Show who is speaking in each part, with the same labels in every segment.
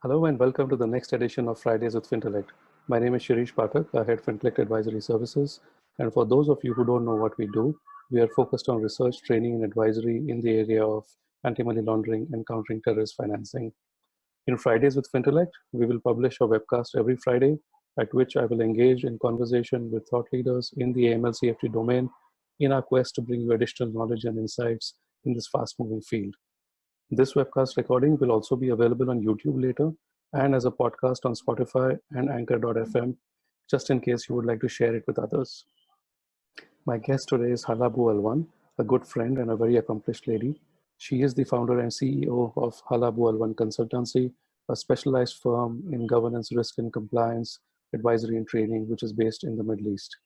Speaker 1: Hello and welcome to the next edition of Fridays with Fintelekt. My name is Shirish Pathak. I head Fintelekt Advisory Services. And for those of you who don't know what we do, we are focused on research, training, and advisory in the area of anti-money laundering and countering terrorist financing. In Fridays with Fintelekt, we will publish a webcast every Friday at which I will engage in conversation with thought leaders in the AML-CFT domain in our quest to bring you additional knowledge and insights in this fast-moving field. This webcast recording will also be available on YouTube later and as a podcast on Spotify and Anchor.fm, just in case you would like to share it with others. My guest today is Hala Bou Alwan, a good friend and a very accomplished lady. She is the founder and CEO of Hala Bou Alwan Consultancy, a specialized firm in governance, risk and compliance, advisory and training, which is based in the Middle East.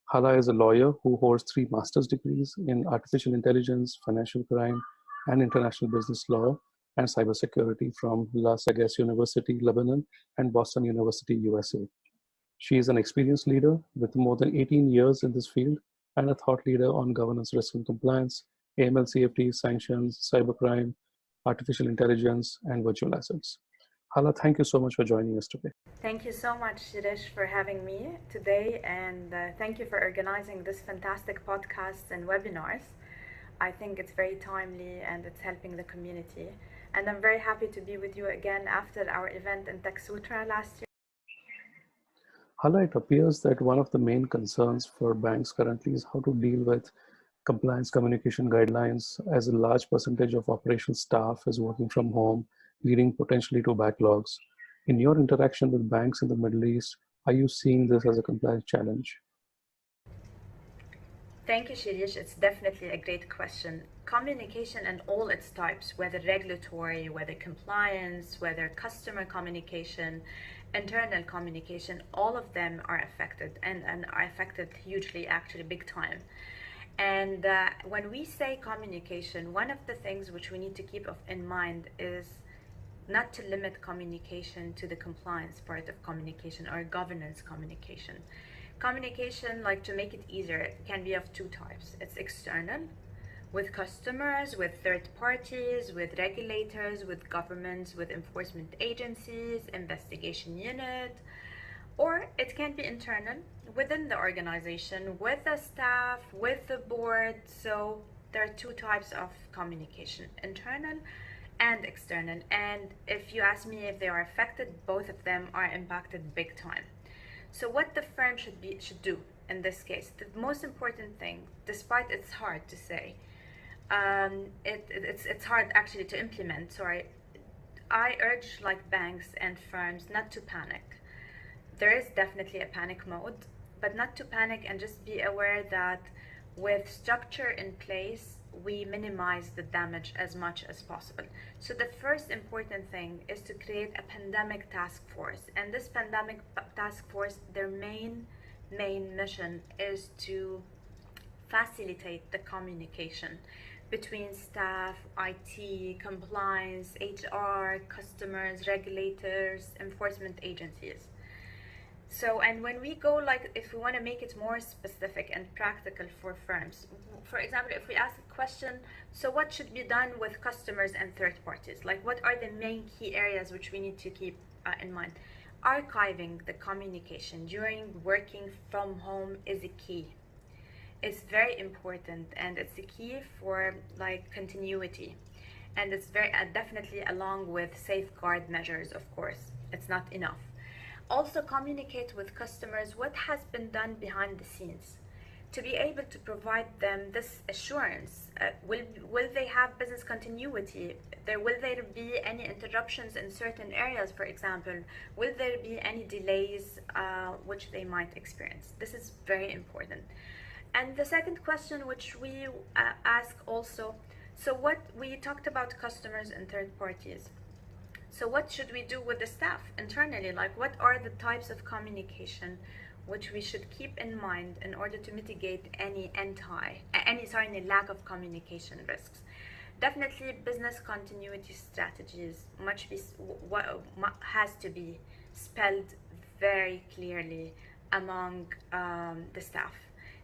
Speaker 1: Hala is a lawyer who holds 3 master's degrees in artificial intelligence, financial crime, and international business law and cybersecurity from La Sagesse University, Lebanon, and Boston University, USA. She is an experienced leader with more than 18 years in this field and a thought leader on governance, risk and compliance, AML, CFT, sanctions, cybercrime, artificial intelligence, and virtual assets. Hala, thank you so much for joining us today.
Speaker 2: Thank you so much, Shirish, for having me today, and thank you for organizing this fantastic podcast and webinars. I think it's very timely and it's helping the community. And I'm very happy to be with you again after our event in Tech Sutra last year.
Speaker 1: Hala, it appears that one of the main concerns for banks currently is how to deal with compliance communication guidelines, as a large percentage of operational staff is working from home, leading potentially to backlogs. In your interaction with banks in the Middle East, are you seeing this as a compliance challenge?
Speaker 2: Thank you, Shirish. It's definitely a great question. Communication in all its types, whether regulatory, whether compliance, whether customer communication, internal communication, all of them are affected and are affected hugely, actually, big time. And when we say communication, one of the things which we need to keep in mind is not to limit communication to the compliance part of communication or governance communication. Communication, like to make it easier, can be of 2 types. It's external, with customers, with third parties, with regulators, with governments, with enforcement agencies, investigation unit, or it can be internal within the organization, with the staff, with the board. So there are 2 types of communication, internal and external. And if you ask me if they are affected, both of them are impacted big time. So what the firm should do in this case, the most important thing, despite it's hard to say, it's hard actually to implement. Sorry, I urge like banks and firms not to panic. There is definitely a panic mode, but not to panic, and just be aware that with structure in place, we minimize the damage as much as possible. So the first important thing is to create a pandemic task force. And this pandemic task force, their main mission is to facilitate the communication between staff, IT, compliance, HR, customers, regulators, enforcement agencies. So, and when we go, like, if we want to make it more specific and practical for firms, for example, if we ask a question, so what should be done with customers and third parties? Like, what are the main key areas which we need to keep in mind? Archiving the communication during working from home is a key. It's very important, and it's a key for like continuity. And it's very definitely along with safeguard measures, of course. It's not enough. Also communicate with customers what has been done behind the scenes to be able to provide them this assurance. Will they have business continuity? Will there be any interruptions in certain areas, for example? Will there be any delays which they might experience? This is very important. And the second question which we ask also, so what we talked about customers and third parties. So what should we do with the staff internally? Like, what are the types of communication which we should keep in mind in order to mitigate any lack of communication risks? Definitely, business continuity strategies has to be spelled very clearly among the staff.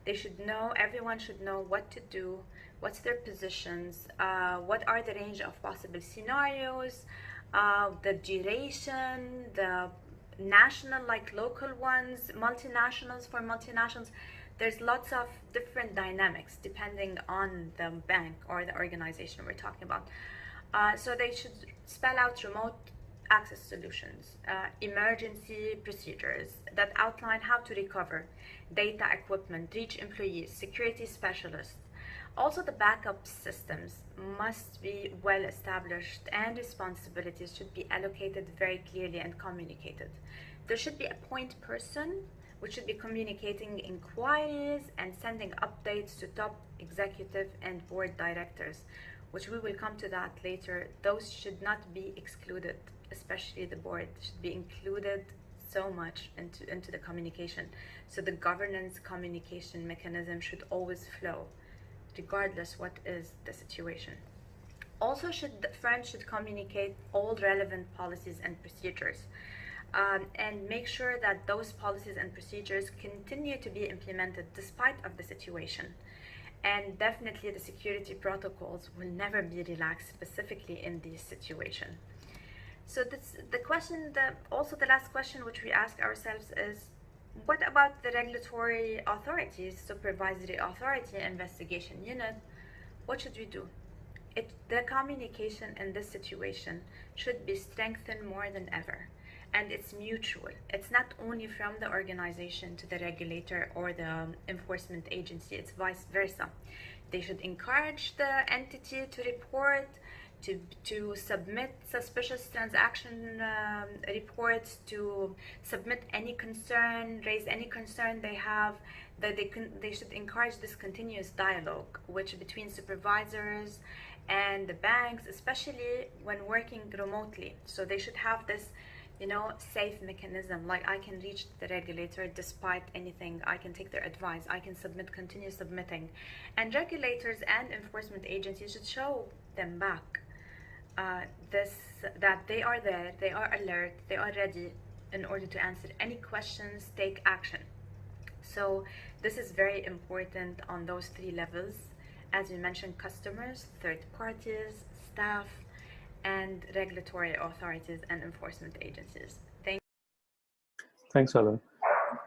Speaker 2: They should know, everyone should know what to do, what's their positions, what are the range of possible scenarios, the duration, the national, like local ones, multinationals for multinationals. There's lots of different dynamics depending on the bank or the organization we're talking about. So they should spell out remote access solutions, emergency procedures that outline how to recover data, equipment, reach employees, security specialists. Also, the backup systems must be well established and responsibilities should be allocated very clearly and communicated. There should be a point person which should be communicating inquiries and sending updates to top executive and board directors, which we will come to that later. Those should not be excluded, especially the board should be included so much into the communication. So the governance communication mechanism should always flow, regardless what is the situation. Also, the firms should communicate all relevant policies and procedures, and make sure that those policies and procedures continue to be implemented despite of the situation. And definitely the security protocols will never be relaxed, specifically in this situation. So also the last question which we ask ourselves is, what about the regulatory authorities, supervisory authority, investigation unit? What should we do? The communication in this situation should be strengthened more than ever. And it's mutual. It's not only from the organization to the regulator or the enforcement agency, it's vice versa. They should encourage the entity to report, to submit suspicious transaction reports, to submit any concern, raise any concern they have. That they should encourage this continuous dialogue, which between supervisors and the banks, especially when working remotely. So they should have this, safe mechanism, like I can reach the regulator despite anything, I can take their advice, I can continue submitting. And regulators and enforcement agencies should show them back that they are there, they are alert, they are ready in order to answer any questions, take action. So this is very important on those three levels, as you mentioned: customers, third parties, staff, and regulatory authorities and enforcement agencies.
Speaker 1: Thanks, Hala.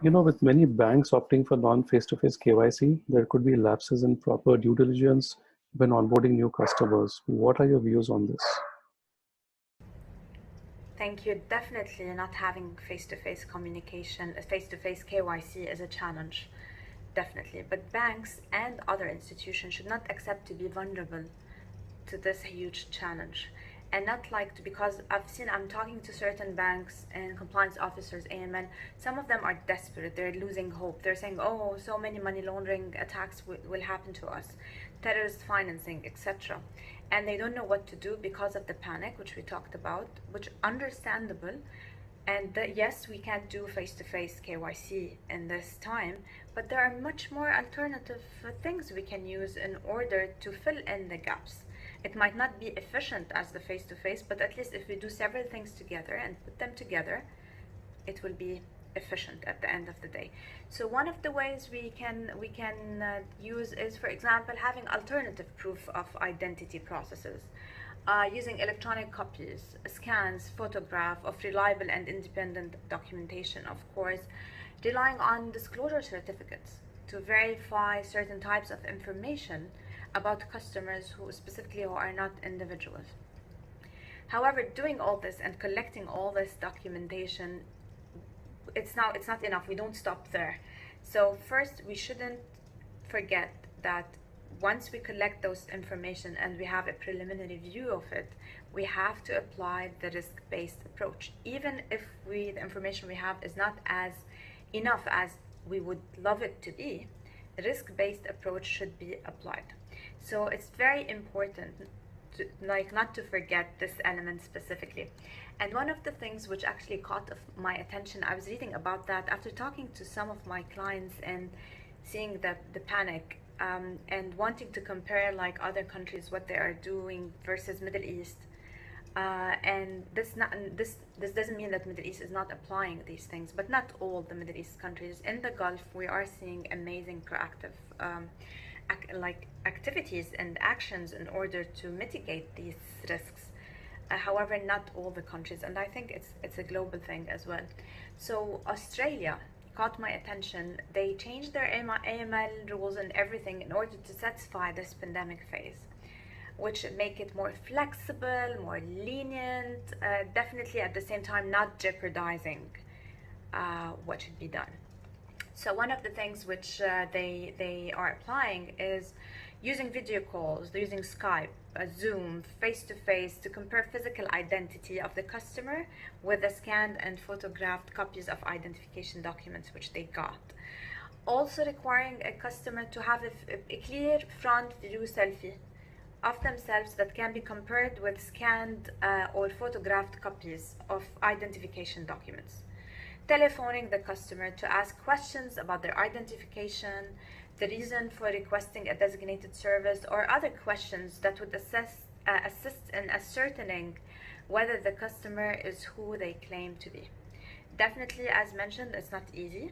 Speaker 1: With many banks opting for non-face-to-face KYC, there could be lapses in proper due diligence when onboarding new customers. What are your views on this?
Speaker 2: Thank you. Definitely not having face-to-face communication, face-to-face KYC is a challenge. Definitely. But banks and other institutions should not accept to be vulnerable to this huge challenge. And not because I'm talking to certain banks and compliance officers, AML, some of them are desperate, they're losing hope. They're saying, oh, so many money laundering attacks will happen to us, terrorist financing, etc. And they don't know what to do because of the panic, which we talked about, which understandable. And yes, we can't do face-to-face KYC in this time, but there are much more alternative things we can use in order to fill in the gaps. It might not be efficient as the face-to-face, but at least if we do several things together and put them together, it will be efficient at the end of the day. So one of the ways we can use is, for example, having alternative proof of identity processes, using electronic copies, scans, photograph of reliable and independent documentation, of course, relying on disclosure certificates to verify certain types of information about customers who are not individuals. However, doing all this and collecting all this documentation, it's not enough. We don't stop there. So first, we shouldn't forget that once we collect those information and we have a preliminary view of it, we have to apply the risk-based approach. Even if the information we have is not as enough as we would love it to be, the risk-based approach should be applied. So it's very important to, not to forget this element specifically. And one of the things which actually caught my attention, I was reading about that after talking to some of my clients and seeing the panic, and wanting to compare other countries, what they are doing versus Middle East. And this doesn't mean that Middle East is not applying these things, but not all the Middle East countries. In the Gulf, we are seeing amazing proactive activities and actions in order to mitigate these risks. However, not all the countries, and I think it's a global thing as well. So Australia caught my attention. They changed their AML rules and everything in order to satisfy this pandemic phase, which make it more flexible, more lenient, definitely at the same time not jeopardizing what should be done. So one of the things which they are applying is using video calls, using Skype, Zoom, face-to-face to compare physical identity of the customer with the scanned and photographed copies of identification documents which they got. Also requiring a customer to have a clear front view selfie of themselves that can be compared with scanned or photographed copies of identification documents. Telephoning the customer to ask questions about their identification, the reason for requesting a designated service, or other questions that would assist in ascertaining whether the customer is who they claim to be. Definitely, as mentioned, it's not easy.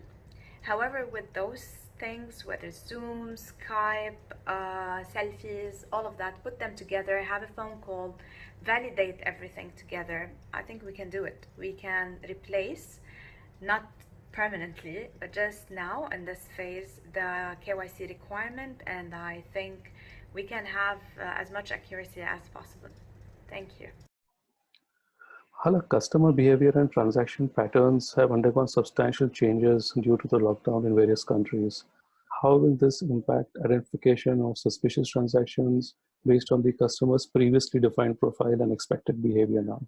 Speaker 2: However, with those things, whether Zoom, Skype, selfies, all of that, put them together, have a phone call, validate everything together, I think we can do it. We can replace, not permanently, but just now in this phase, the KYC requirement, and I think we can have as much accuracy as possible. Thank you.
Speaker 1: Hala, customer behavior and transaction patterns have undergone substantial changes due to the lockdown in various countries. How will this impact identification of suspicious transactions based on the customer's previously defined profile and expected behavior now?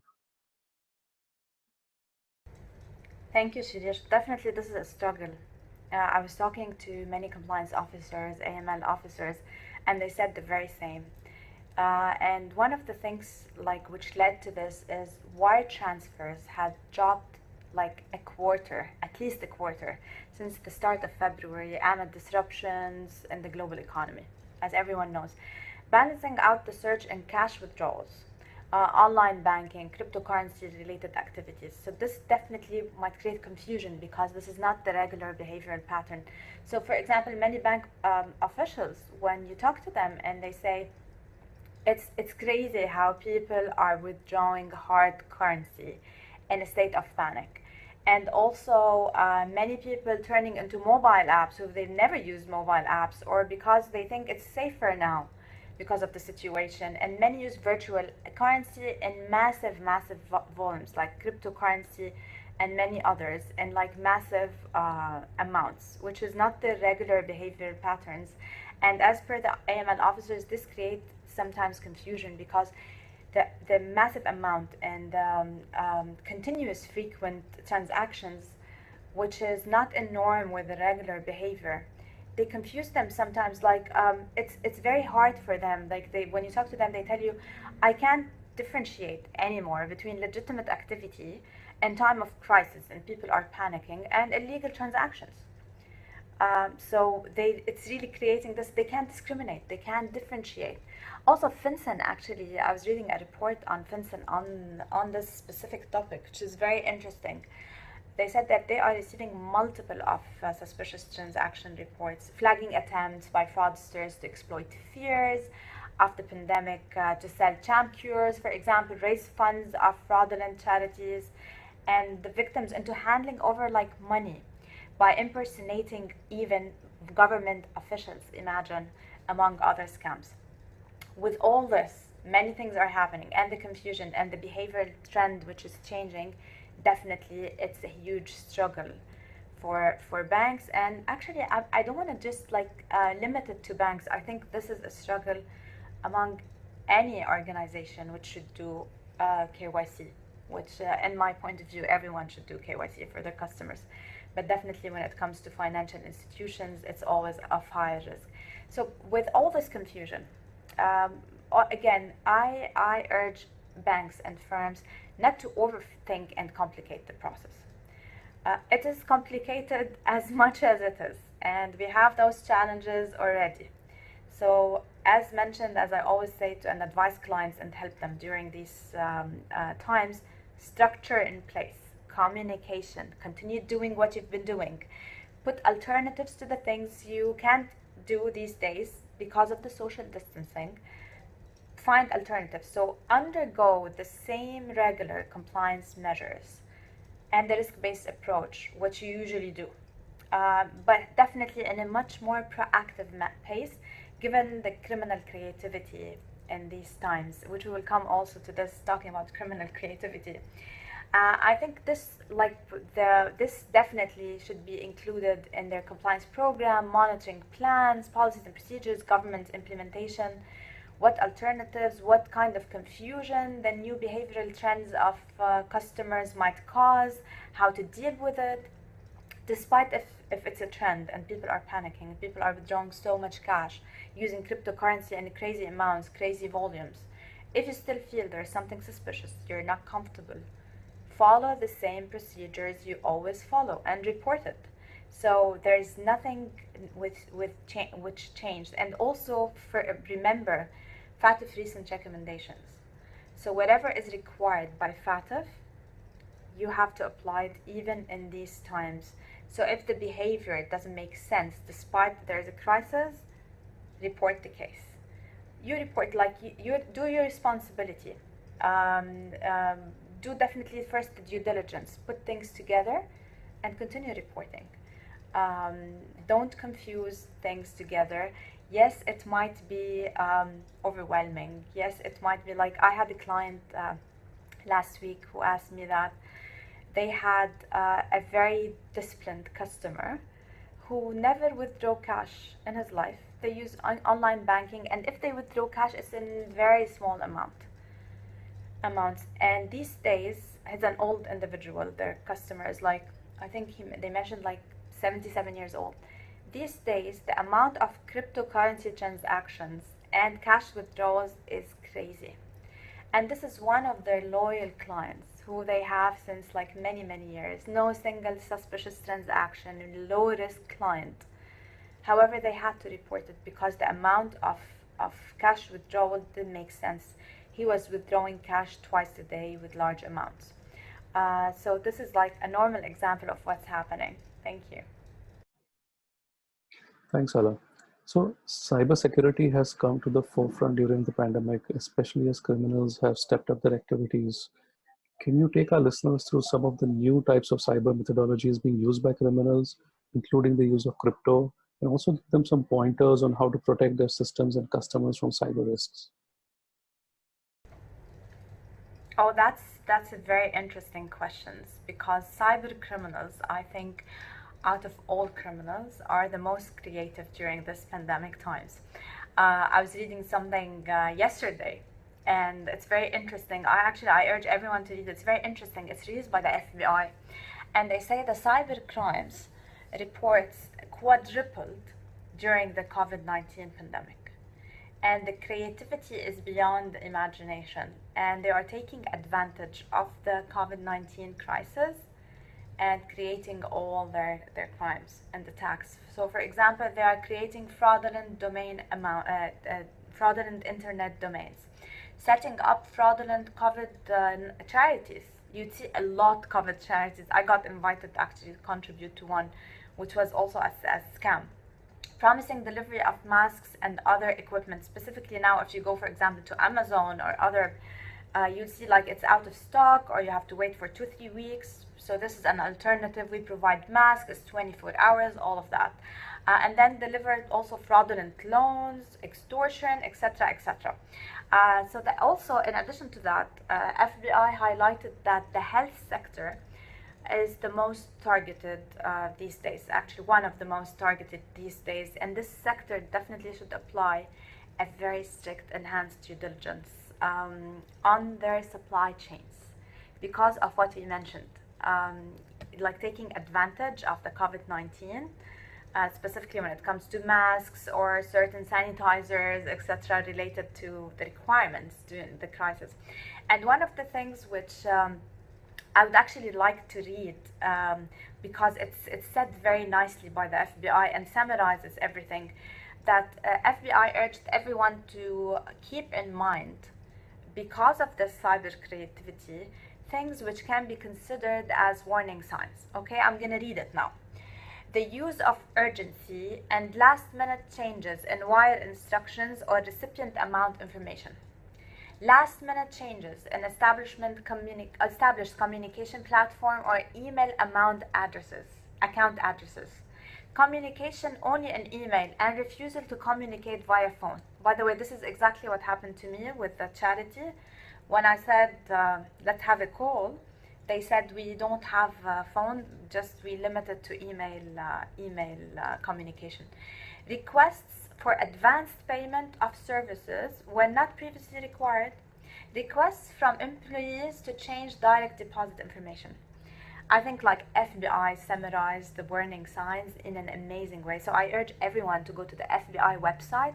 Speaker 2: Thank you, Shirish. Definitely, this is a struggle. I was talking to many compliance officers, AML officers, and they said the very same. And one of the things which led to this is wire transfers had dropped like a quarter, at least a quarter, since the start of February amid disruptions in the global economy, as everyone knows. Balancing out the surge in cash withdrawals, online banking, cryptocurrency related activities. So this definitely might create confusion because this is not the regular behavioral pattern. So for example, many bank officials, when you talk to them and they say, it's crazy how people are withdrawing hard currency in a state of panic. And also many people turning into mobile apps who they've never used mobile apps, or because they think it's safer now because of the situation. And many use virtual currency in massive volumes, like cryptocurrency and many others, in like massive amounts, which is not the regular behavioral patterns. And as per the AML officers, this creates sometimes confusion because the massive amount and continuous frequent transactions, which is not a norm with the regular behavior, they confuse them sometimes. It's very hard for them. When you talk to them, they tell you, I can't differentiate anymore between legitimate activity and time of crisis and people are panicking and illegal transactions. So it's really creating this. They can't discriminate. They can't differentiate. Also, FinCEN, actually, I was reading a report on FinCEN on this specific topic, which is very interesting. They said that they are receiving multiple of suspicious transaction reports, flagging attempts by fraudsters to exploit fears of the pandemic, to sell charm cures, for example, raise funds of fraudulent charities, and the victims into handing over like money by impersonating even government officials, imagine, among other scams. With all this, many things are happening, and the confusion and the behavioral trend which is changing, definitely it's a huge struggle for banks. And actually, I don't want to just limit it to banks. I think this is a struggle among any organization which should do KYC, which in my point of view, everyone should do KYC for their customers. But definitely when it comes to financial institutions, it's always of higher risk. So with all this confusion, again, I urge banks and firms not to overthink and complicate the process. It is complicated as much as it is, and we have those challenges already. So as mentioned, as I always say to and advise clients and help them during these times, structure in place, communication, continue doing what you've been doing, put alternatives to the things you can't do these days because of the social distancing. find alternatives. So undergo the same regular compliance measures and the risk-based approach, which you usually do, but definitely in a much more proactive pace, given the criminal creativity in these times, which we will come also to this, talking about criminal creativity. I think this definitely should be included in their compliance program, monitoring plans, policies and procedures, government implementation, what alternatives, what kind of confusion the new behavioral trends of customers might cause, how to deal with it, despite if it's a trend and people are panicking, people are withdrawing so much cash, using cryptocurrency in crazy amounts, crazy volumes. If you still feel there's something suspicious, you're not comfortable, follow the same procedures you always follow and report it. So there's nothing which changed. And also remember FATF recent recommendations. So whatever is required by FATF, you have to apply it even in these times. So if the behavior doesn't make sense despite there's a crisis, report the case. You report, like you do your responsibility. Do definitely first the due diligence, put things together and continue reporting. Don't confuse things together. Yes, it might be overwhelming. Yes, it might be like, I had a client last week who asked me that they had a very disciplined customer who never withdrew cash in his life. They use online banking, and if they withdraw cash, it's in very small amounts. And these days, he's an old individual. Their customer is like, I think they mentioned like 77 years old. These days, the amount of cryptocurrency transactions and cash withdrawals is crazy. And this is one of their loyal clients who they have since like many years. No single suspicious transaction, low risk client. However, they had to report it because the amount of cash withdrawal didn't make sense. He was withdrawing cash twice a day with large amounts. So this is like a normal example of what's happening. Thank you.
Speaker 1: Thanks, Hala. So cybersecurity has come to the forefront during the pandemic, especially as criminals have stepped up their activities. Can you take our listeners through some of the new types of cyber methodologies being used by criminals, including the use of crypto, and also give them some pointers on how to protect their systems and customers from cyber risks?
Speaker 2: Oh, that's a very interesting question, because cyber criminals, I think, out of all criminals, are the most creative during this pandemic times. I was reading something yesterday, and it's very interesting. I urge everyone to read it. It's very interesting. It's released by the FBI, and they say the cyber crimes reports quadrupled during the COVID-19 pandemic. And the creativity is beyond imagination, and they are taking advantage of the COVID-19 crisis and creating all their crimes and attacks. So for example, they are creating fraudulent fraudulent internet domains, setting up fraudulent COVID charities. You'd see a lot COVID charities. I got invited actually to contribute to one, which was also a scam. Promising delivery of masks and other equipment. Specifically now, if you go, for example, to Amazon or other, you'll see like it's out of stock, or you have to wait for 2-3 weeks. So this is an alternative. We provide masks, it's 24 hours, all of that. And then delivered also fraudulent loans, extortion, etc., etc. So that also, in addition to that, FBI highlighted that the health sector is the most targeted these days, actually one of the most targeted these days, and this sector definitely should apply a very strict enhanced due diligence on their supply chains because of what we mentioned, like taking advantage of the COVID-19, specifically when it comes to masks or certain sanitizers, etc., related to the requirements during the crisis. And one of the things which I would actually like to read, because it's said very nicely by the FBI and summarizes everything, that FBI urged everyone to keep in mind, because of the cyber creativity, things which can be considered as warning signs. Okay, I'm going to read it now. The use of urgency and last-minute changes in wire instructions or recipient amount information. Last-minute changes in established communication platform or email account addresses. Communication only in email and refusal to communicate via phone. By the way, this is exactly what happened to me with the charity. When I said, let's have a call, they said we don't have a phone, just we limited to email communication. Requests for advanced payment of services were not previously required. Requests from employees to change direct deposit information. I think like FBI summarized the warning signs in an amazing way. So I urge everyone to go to the FBI website,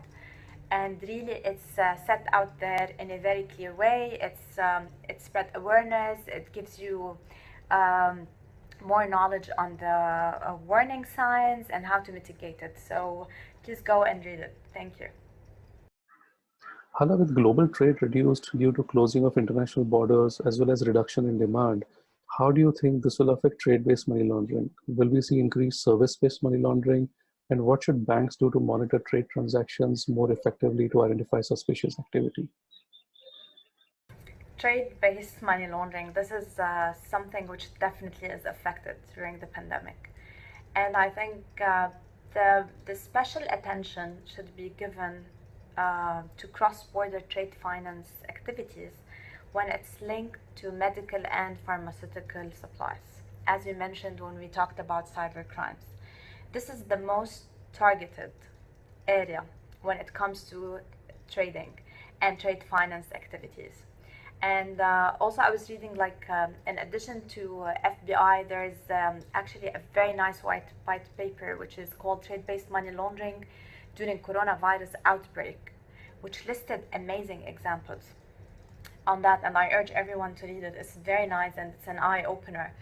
Speaker 2: and really it's set out there in a very clear way. It spread awareness. It gives you more knowledge on the warning signs and how to mitigate it. So please go and read it. Thank you.
Speaker 1: Hala, with global trade reduced due to closing of international borders as well as reduction in demand, how do you think this will affect trade-based money laundering? Will we see increased service-based money laundering? And what should banks do to monitor trade transactions more effectively to identify suspicious activity?
Speaker 2: Trade-based money laundering, this is something which definitely is affected during the pandemic. And I think the special attention should be given to cross-border trade finance activities when it's linked to medical and pharmaceutical supplies. As we mentioned when we talked about cyber crimes, this is the most targeted area when it comes to trading and trade finance activities. And also I was reading in addition to FBI, there is actually a very nice white paper which is called Trade-Based Money Laundering During Coronavirus Outbreak, which listed amazing examples on that, and I urge everyone to read it. It's very nice and it's an eye-opener.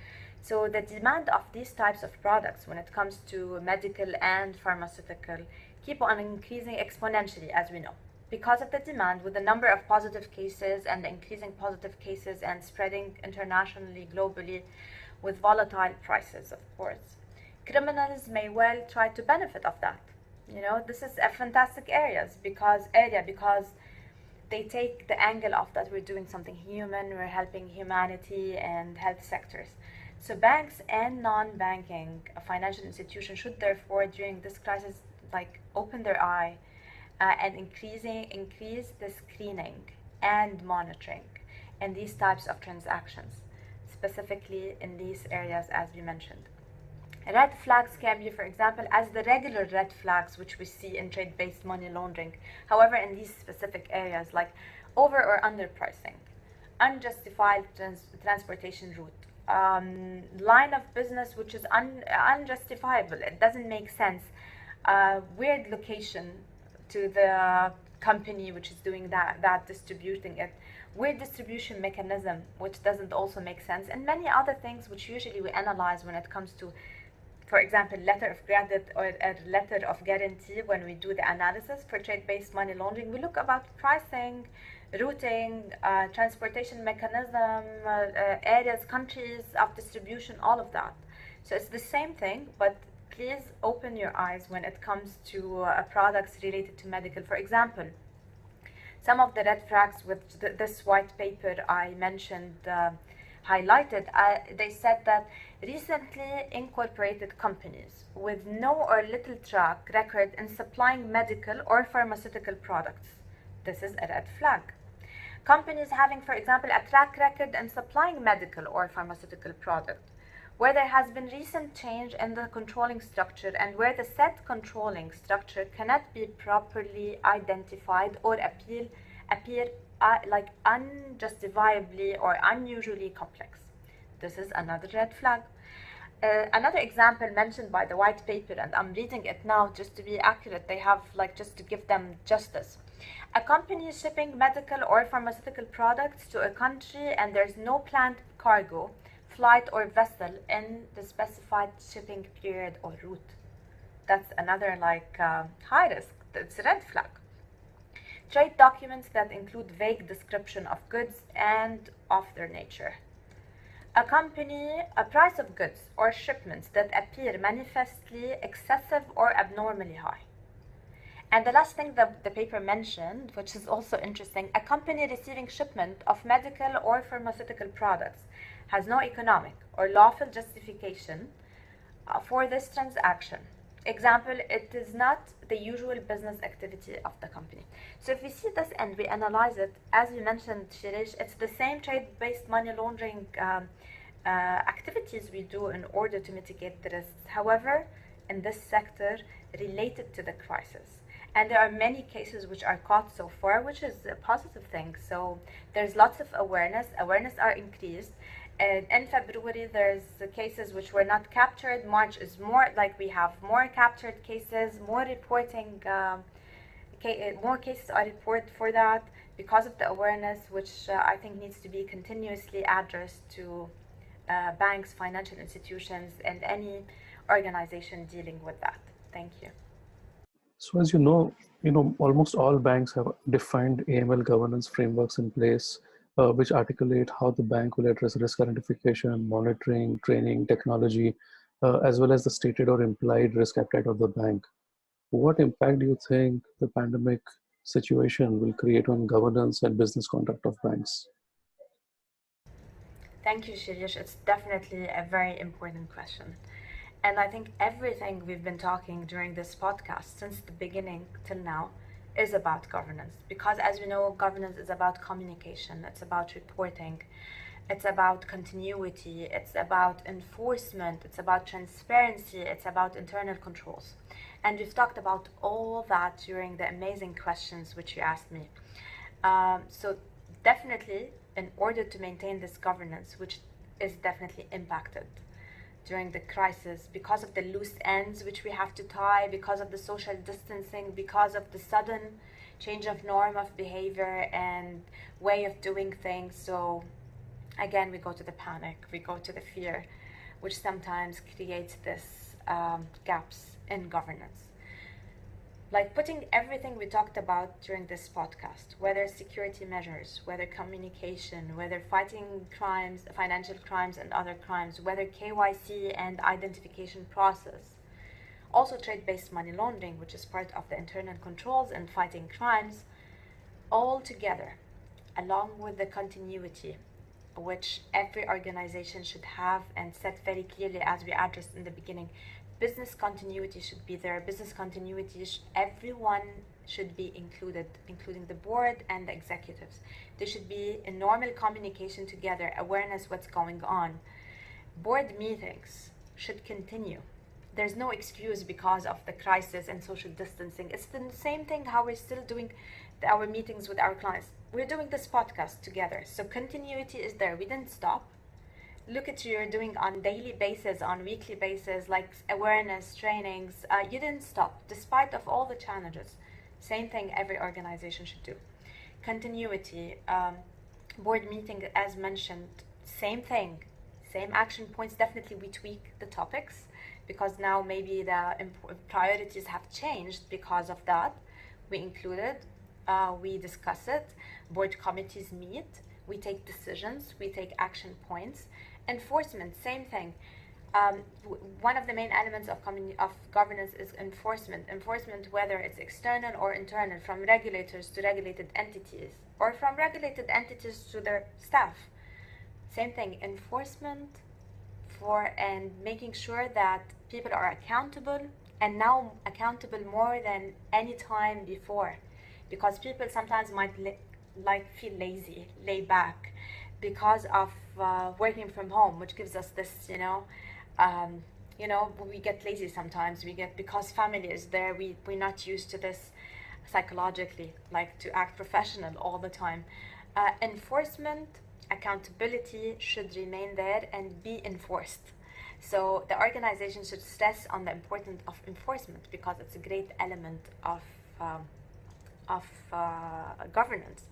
Speaker 2: So the demand of these types of products when it comes to medical and pharmaceutical keep on increasing exponentially, as we know, because of the demand, with the number of positive cases and the increasing positive cases and spreading internationally, globally, with volatile prices, of course. Criminals may well try to benefit of that. This is a fantastic area because they take the angle of that we're doing something human, we're helping humanity and health sectors. So banks and non-banking financial institutions should therefore, during this crisis, open their eye and increase the screening and monitoring in these types of transactions, specifically in these areas as we mentioned. Red flags can be, for example, as the regular red flags which we see in trade-based money laundering. However, in these specific areas like over or underpricing, unjustified transportation route, line of business which is unjustifiable, it doesn't make sense, weird location to the company which is doing that distributing it, weird distribution mechanism which doesn't also make sense, and many other things which usually we analyze when it comes to, for example, letter of credit or a letter of guarantee. When we do the analysis for trade-based money laundering, we look about pricing, routing, transportation mechanism, areas, countries of distribution, all of that. So it's the same thing, but please open your eyes when it comes to products related to medical. For example, some of the red flags with this white paper I mentioned highlighted, they said that recently incorporated companies with no or little track record in supplying medical or pharmaceutical products. This is a red flag. Companies having, for example, a track record in supplying medical or pharmaceutical product, where there has been recent change in the controlling structure and where the said controlling structure cannot be properly identified or appear unjustifiably or unusually complex. This is another red flag. Another example mentioned by the white paper, and I'm reading it now just to be accurate, they have just to give them justice. A company is shipping medical or pharmaceutical products to a country and there's no planned cargo, flight or vessel in the specified shipping period or route. That's another high risk. It's a red flag. Trade documents that include vague description of goods and of their nature. A price of goods or shipments that appear manifestly excessive or abnormally high. And the last thing that the paper mentioned, which is also interesting, a company receiving shipment of medical or pharmaceutical products has no economic or lawful justification for this transaction. Example, it is not the usual business activity of the company. So if we see this and we analyze it, as you mentioned, Shirish, it's the same trade-based money laundering activities we do in order to mitigate the risks. However, in this sector related to the crisis. And there are many cases which are caught so far, which is a positive thing. So there's lots of awareness are increased. And in February, there's cases which were not captured. March is more like we have more captured cases, more reporting, more cases are reported for that because of the awareness, which I think needs to be continuously addressed to banks, financial institutions, and any organization dealing with that. Thank you.
Speaker 1: So as you know, almost all banks have defined AML governance frameworks in place, which articulate how the bank will address risk identification, monitoring, training, technology, as well as the stated or implied risk appetite of the bank. What impact do you think the pandemic situation will create on governance and business conduct of banks?
Speaker 2: Thank you, Shirish. It's definitely a very important question. And I think everything we've been talking during this podcast since the beginning till now is about governance. Because as we know, governance is about communication, it's about reporting, it's about continuity, it's about enforcement, it's about transparency, it's about internal controls. And we've talked about all that during the amazing questions which you asked me. So definitely, in order to maintain this governance, which is definitely impacted during the crisis because of the loose ends which we have to tie, because of the social distancing, because of the sudden change of norm of behavior and way of doing things. So again, we go to the panic, we go to the fear, which sometimes creates this gaps in governance. Like putting everything we talked about during this podcast, whether security measures, whether communication, whether fighting crimes, financial crimes and other crimes, whether KYC and identification process, also trade-based money laundering, which is part of the internal controls and fighting crimes, all together, along with the continuity, which every organization should have and set very clearly as we addressed in the beginning. Business continuity should be there. Business continuity, everyone should be included, including the board and the executives. They should be in normal communication together, awareness what's going on. Board meetings should continue. There's no excuse because of the crisis and social distancing. It's the same thing how we're still doing our meetings with our clients. We're doing this podcast together. So continuity is there. We didn't stop. Look at you're doing on daily basis, on weekly basis, like awareness trainings. You didn't stop despite of all the challenges. Same thing every organization should do. Continuity, board meeting as mentioned, same thing, same action points. Definitely we tweak the topics because now maybe the priorities have changed because of that. We included, we discuss it, board committees meet, we take decisions, we take action points. Enforcement, same thing. One of the main elements of governance is enforcement. Enforcement, whether it's external or internal, from regulators to regulated entities, or from regulated entities to their staff. Same thing, enforcement and making sure that people are accountable, and now accountable more than any time before, because people sometimes might feel lazy, lay back, because of working from home, which gives us this, we get lazy sometimes. Because family is there, we're not used to this psychologically, like to act professional all the time. Enforcement, accountability should remain there and be enforced. So the organization should stress on the importance of enforcement because it's a great element of governance.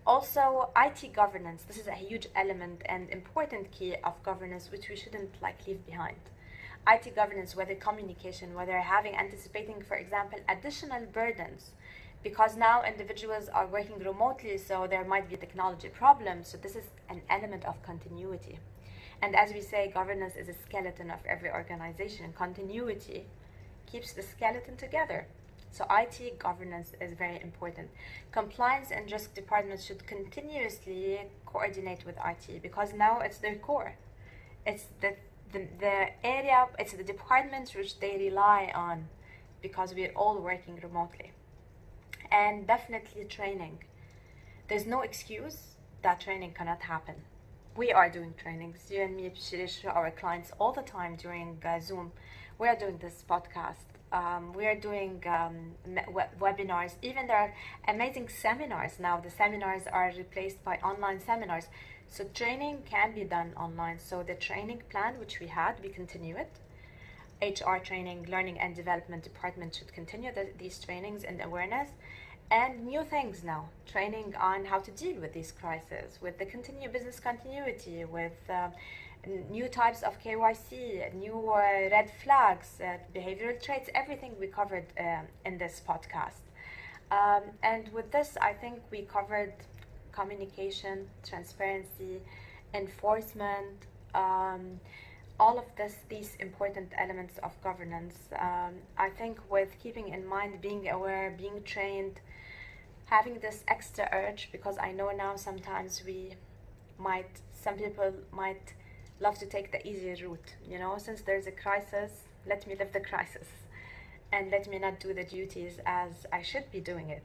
Speaker 2: Also, IT governance, this is a huge element and important key of governance which we shouldn't leave behind. IT governance, whether communication, whether anticipating, for example, additional burdens, because now individuals are working remotely, so there might be technology problems. So this is an element of continuity. And as we say, governance is a skeleton of every organization. Continuity keeps the skeleton together. So IT governance is very important. Compliance and risk departments should continuously coordinate with IT because now it's their core. It's the area, it's the departments which they rely on because we're all working remotely. And definitely training. There's no excuse that training cannot happen. We are doing trainings, you and me, Shirish, our clients, all the time during Zoom. We are doing this podcast. We are doing webinars. Even there are amazing seminars now. The seminars are replaced by online seminars. So training can be done online. So the training plan which we had, we continue it. HR training, learning and development department should continue these trainings and awareness. And new things now, training on how to deal with these crises, with the business continuity, with new types of KYC, new red flags, behavioral traits, everything we covered in this podcast. And with this, I think we covered communication, transparency, enforcement, all of these important elements of governance. I think with keeping in mind being aware, being trained, having this extra urge, because I know now sometimes some people might love to take the easy route, since there's a crisis, let me live the crisis and let me not do the duties as I should be doing it.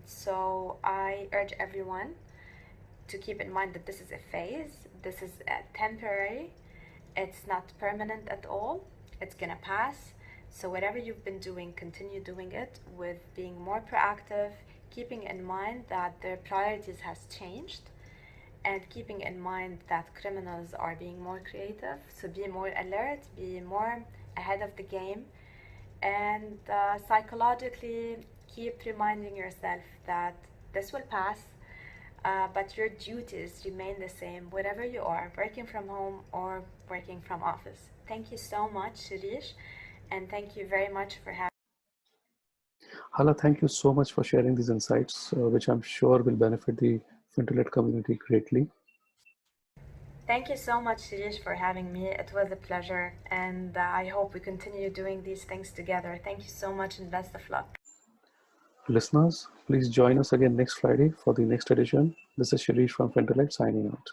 Speaker 2: So I urge everyone to keep in mind that this is a phase, this is temporary, it's not permanent at all, it's gonna pass. So whatever you've been doing, continue doing it with being more proactive, keeping in mind that their priorities has changed, and keeping in mind that criminals are being more creative. So be more alert, be more ahead of the game, and psychologically keep reminding yourself that this will pass, but your duties remain the same, wherever you are, working from home or working from office. Thank you so much, Shirish. And thank you very much for having.
Speaker 1: Hala, thank you so much for sharing these insights, which I'm sure will benefit the Fintelekt community greatly.
Speaker 2: Thank you so much, Shirish, for having me. It was a pleasure, and I hope we continue doing these things together. Thank you so much, and best of luck.
Speaker 1: Listeners, please join us again next Friday for the next edition. This is Shirish from Fintelekt signing out.